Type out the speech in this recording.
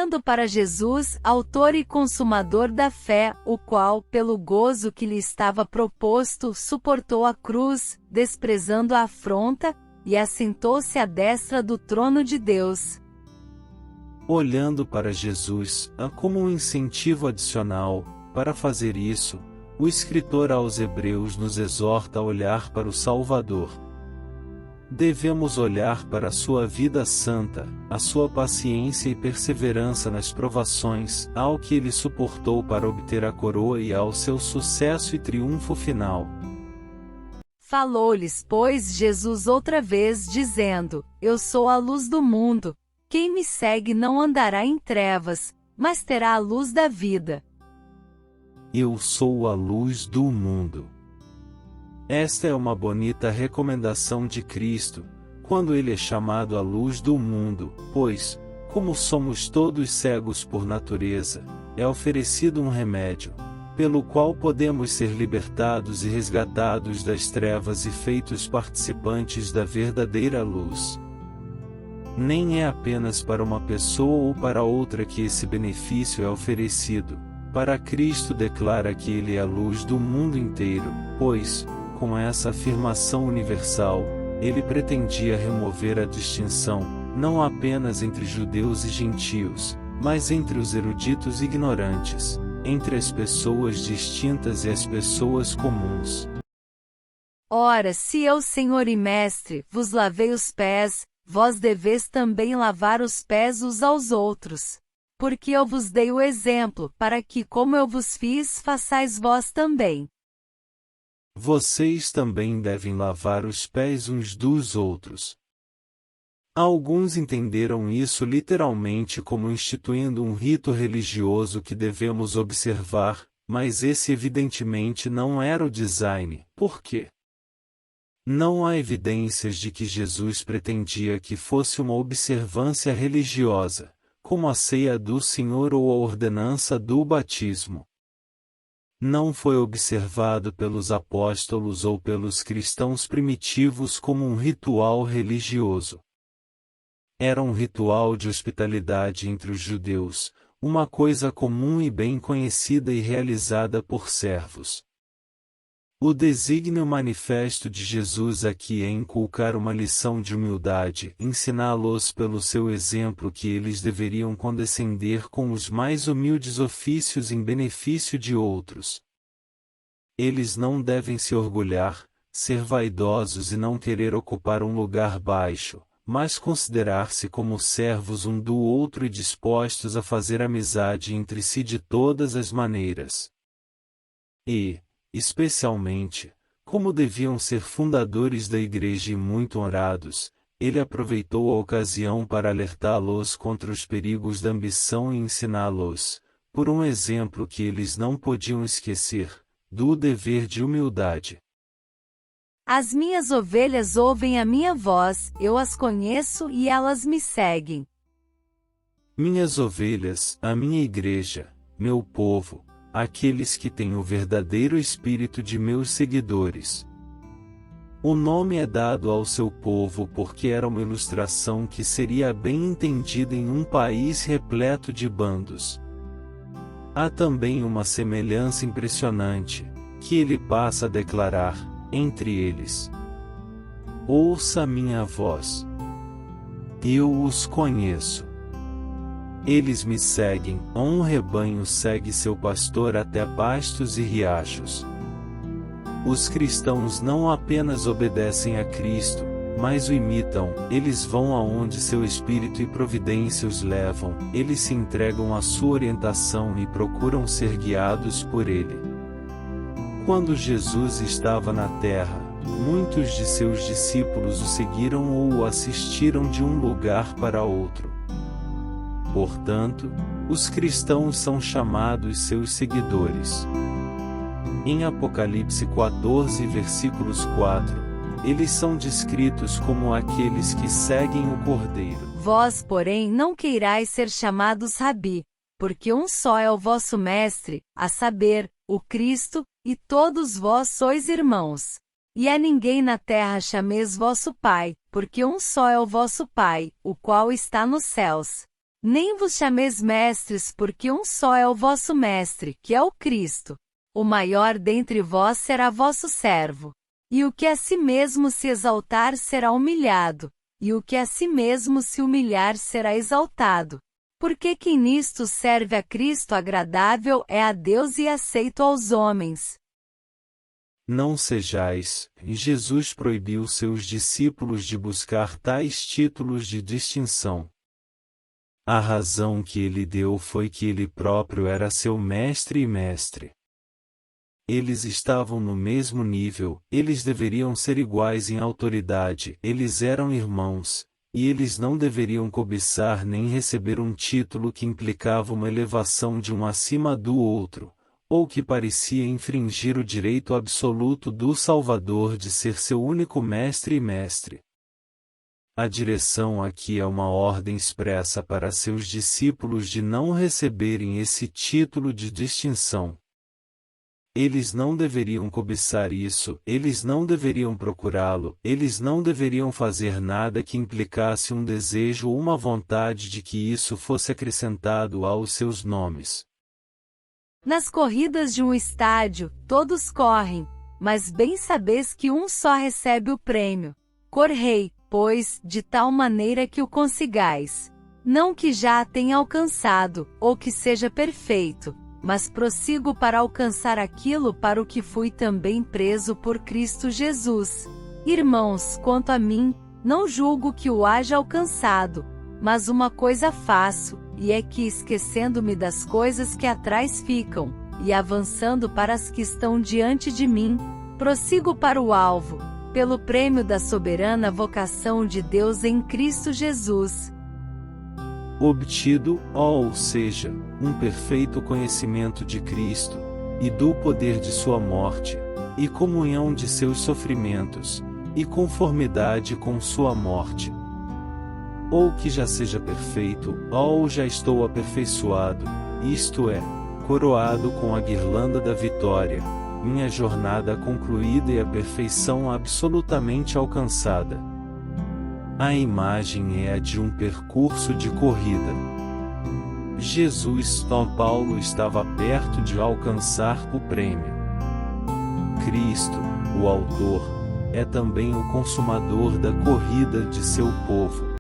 Olhando para Jesus, autor e consumador da fé, o qual, pelo gozo que lhe estava proposto, suportou a cruz, desprezando a afronta, e assentou-se à destra do trono de Deus. Olhando para Jesus, como um incentivo adicional, para fazer isso, o escritor aos Hebreus nos exorta a olhar para o Salvador. Devemos olhar para a sua vida santa, a sua paciência e perseverança nas provações, ao que ele suportou para obter a coroa e ao seu sucesso e triunfo final. Falou-lhes, pois, Jesus outra vez, dizendo: Eu sou a luz do mundo. Quem me segue não andará em trevas, mas terá a luz da vida. Eu sou a luz do mundo. Esta é uma bonita recomendação de Cristo, quando ele é chamado a luz do mundo, pois, como somos todos cegos por natureza, é oferecido um remédio, pelo qual podemos ser libertados e resgatados das trevas e feitos participantes da verdadeira luz. Nem é apenas para uma pessoa ou para outra que esse benefício é oferecido. Para Cristo declara que ele é a luz do mundo inteiro, pois, com essa afirmação universal, ele pretendia remover a distinção, não apenas entre judeus e gentios, mas entre os eruditos e ignorantes, entre as pessoas distintas e as pessoas comuns. Ora, se eu, Senhor e Mestre, vos lavei os pés, vós deveis também lavar os pés uns aos outros. Porque eu vos dei o exemplo, para que, como eu vos fiz, façais vós também. Vocês também devem lavar os pés uns dos outros. Alguns entenderam isso literalmente como instituindo um rito religioso que devemos observar, mas esse evidentemente não era o design. Por quê? Não há evidências de que Jesus pretendia que fosse uma observância religiosa, como a ceia do Senhor ou a ordenança do batismo. Não foi observado pelos apóstolos ou pelos cristãos primitivos como um ritual religioso. Era um ritual de hospitalidade entre os judeus, uma coisa comum e bem conhecida e realizada por servos. O desígnio manifesto de Jesus aqui é inculcar uma lição de humildade, ensiná-los pelo seu exemplo que eles deveriam condescender com os mais humildes ofícios em benefício de outros. Eles não devem se orgulhar, ser vaidosos e não querer ocupar um lugar baixo, mas considerar-se como servos um do outro e dispostos a fazer amizade entre si de todas as maneiras. E, especialmente, como deviam ser fundadores da igreja e muito honrados, ele aproveitou a ocasião para alertá-los contra os perigos da ambição e ensiná-los, por um exemplo que eles não podiam esquecer, do dever de humildade. As minhas ovelhas ouvem a minha voz, eu as conheço e elas me seguem. Minhas ovelhas, a minha igreja, meu povo, aqueles que têm o verdadeiro espírito de meus seguidores. O nome é dado ao seu povo porque era uma ilustração que seria bem entendida em um país repleto de bandos. Há também uma semelhança impressionante, que ele passa a declarar, entre eles. Ouça a minha voz. Eu os conheço. Eles me seguem, um rebanho segue seu pastor até pastos e riachos. Os cristãos não apenas obedecem a Cristo, mas o imitam, eles vão aonde seu espírito e providência os levam, eles se entregam à sua orientação e procuram ser guiados por ele. Quando Jesus estava na terra, muitos de seus discípulos o seguiram ou o assistiram de um lugar para outro. Portanto, os cristãos são chamados seus seguidores. Em Apocalipse 14 versículos 4, eles são descritos como aqueles que seguem o Cordeiro. Vós, porém, não queirais ser chamados Rabi, porque um só é o vosso Mestre, a saber, o Cristo, e todos vós sois irmãos. E a ninguém na terra chameis vosso Pai, porque um só é o vosso Pai, o qual está nos céus. Nem vos chameis mestres, porque um só é o vosso mestre, que é o Cristo. O maior dentre vós será vosso servo. E o que a si mesmo se exaltar será humilhado, e o que a si mesmo se humilhar será exaltado. Porque quem nisto serve a Cristo agradável é a Deus e aceito aos homens. Não sejais, e Jesus proibiu seus discípulos de buscar tais títulos de distinção. A razão que ele deu foi que ele próprio era seu mestre e mestre. Eles estavam no mesmo nível, eles deveriam ser iguais em autoridade, eles eram irmãos, e eles não deveriam cobiçar nem receber um título que implicava uma elevação de um acima do outro, ou que parecia infringir o direito absoluto do Salvador de ser seu único mestre e mestre. A direção aqui é uma ordem expressa para seus discípulos de não receberem esse título de distinção. Eles não deveriam cobiçar isso, eles não deveriam procurá-lo, eles não deveriam fazer nada que implicasse um desejo ou uma vontade de que isso fosse acrescentado aos seus nomes. Nas corridas de um estádio, todos correm, mas bem sabeis que um só recebe o prêmio. Correi, pois, de tal maneira que o consigais. Não que já a tenha alcançado, ou que seja perfeito, mas prossigo para alcançar aquilo para o que fui também preso por Cristo Jesus. Irmãos, quanto a mim, não julgo que o haja alcançado, mas uma coisa faço, e é que esquecendo-me das coisas que atrás ficam, e avançando para as que estão diante de mim, prossigo para o alvo, pelo prêmio da soberana vocação de Deus em Cristo Jesus. Obtido, ou seja, um perfeito conhecimento de Cristo, e do poder de sua morte, e comunhão de seus sofrimentos, e conformidade com sua morte. Ou que já seja perfeito, ou já estou aperfeiçoado, isto é, coroado com a guirlanda da vitória, minha jornada concluída e a perfeição absolutamente alcançada. A imagem é a de um percurso de corrida. Paulo estava perto de alcançar o prêmio. Cristo, o autor, é também o consumador da corrida de seu povo.